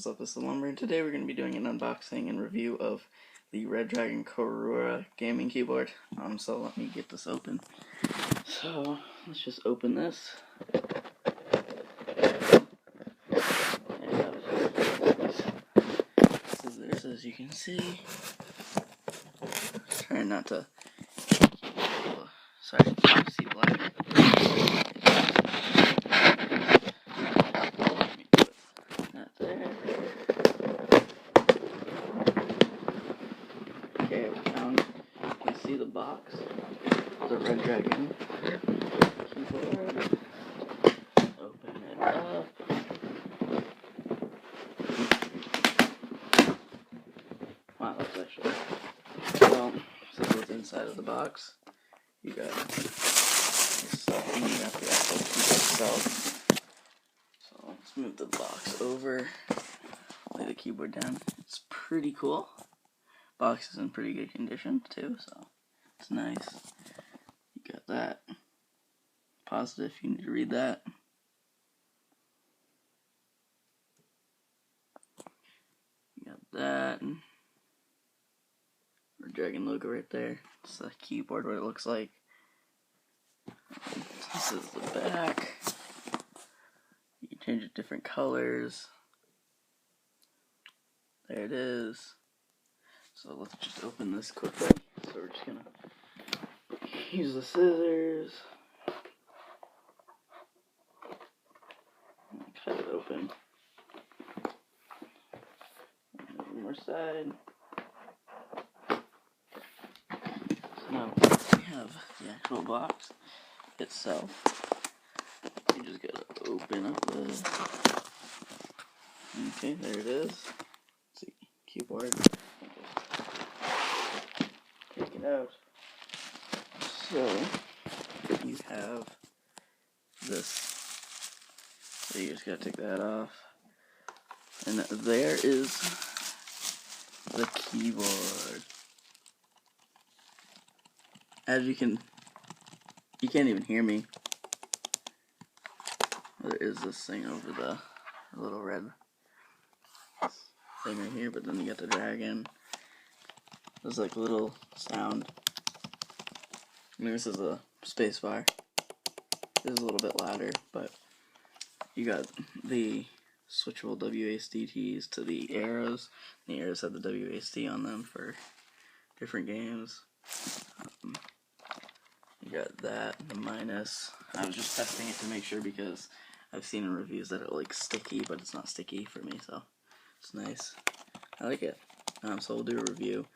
What's up, this is Lumber, and today we're going to be doing an unboxing and review of the Reddragon Karura gaming keyboard. So let me get this open. So let's just open this. Scissors, as you can see. Trying not to. Sorry, see black. Okay, we found, you can see the box, the Reddragon keyboard. Open it up. Wow, that's actually, well, this is what's inside of the box. You got yourself, and you got the actual keyboard itself. So let's move the box over, lay the keyboard down. It's pretty cool. Box is in pretty good condition too, so it's nice. You got that. Pause it if you need to read that. You got that. Reddragon logo right there. It's the keyboard, what it looks like. This is the back. You can change it different colors. There it is. So let's just open this quickly. So we're just gonna use the scissors. Cut it open. One more side. So now we have the actual box itself. You just gotta open up the. Okay, there it is. Let's see, keyboard. Take it out. So you have this. So you just gotta take that off. And there is the keyboard. As you can't even hear me. There is this thing over the little red thing right here, but then you got the dragon. There's like a little sound. I mean, this is a space bar. This is a little bit louder, but you got the switchable WASD keys to the arrows. The arrows have the WASD on them for different games. You got that, the minus. I was just testing it to make sure because I've seen in reviews that it looks sticky, but it's not sticky for me, so it's nice. I like it. So we'll do a review,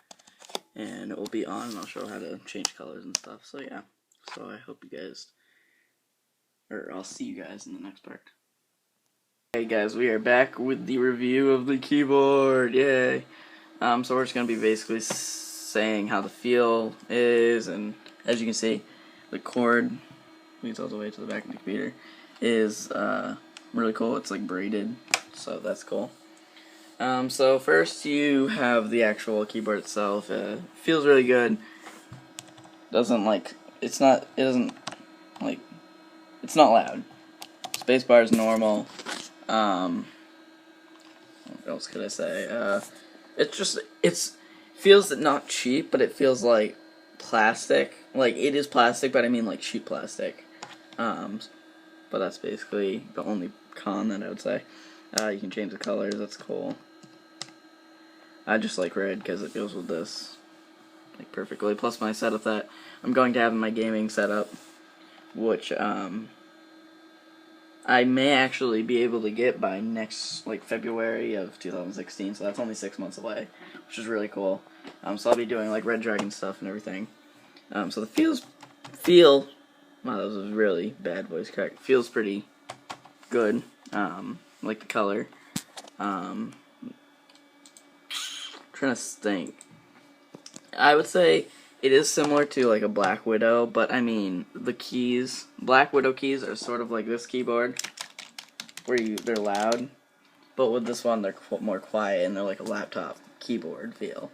and it will be on, and I'll show how to change colors and stuff. So yeah, so I hope you guys, or I'll see you guys in the next part. Hey guys, we are back with the review of the keyboard, yay! So we're just going to be basically saying how the feel is, and as you can see, the cord leads all the way to the back of the computer, is really cool. It's like braided, so that's cool. So first you have the actual keyboard itself. Feels really good. Doesn't like, it's not loud. Spacebar is normal. What else could I say? It feels not cheap, but it feels like plastic. Like, it is plastic, but I mean like cheap plastic. But that's basically the only con that I would say. You can change the colors, that's cool. I just like red because it goes with this like perfectly. Plus my setup that I'm going to have in my gaming setup, which I may actually be able to get by next, like, February of 2016, so that's only 6 months away, which is really cool. So I'll be doing, like, Reddragon stuff and everything. So the feel, wow, that was a really bad voice crack, feels pretty good, like the color. Trying to think. I would say it is similar to like a Black Widow, but I mean the keys, Black Widow keys are sort of like this keyboard, where they're loud, but with this one they're more quiet and they're like a laptop keyboard feel.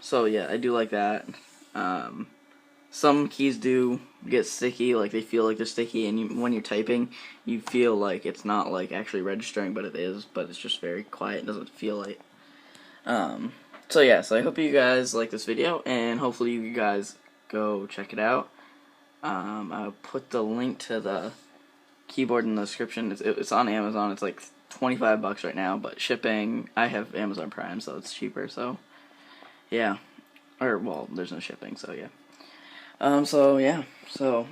So yeah, I do like that. some keys do get sticky, like they feel like they're sticky, and when you're typing, you feel like it's not like actually registering, but it is, but it's just very quiet, it doesn't feel like. So yeah, so I hope you guys like this video, and hopefully you guys go check it out. I'll put the link to the keyboard in the description. It's on Amazon. It's like $25 right now, but shipping, I have Amazon Prime, so it's cheaper, so yeah. Or, well, there's no shipping, so yeah. So yeah, so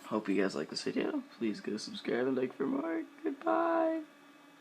hope you guys like this video. Please go subscribe and like for more. Goodbye.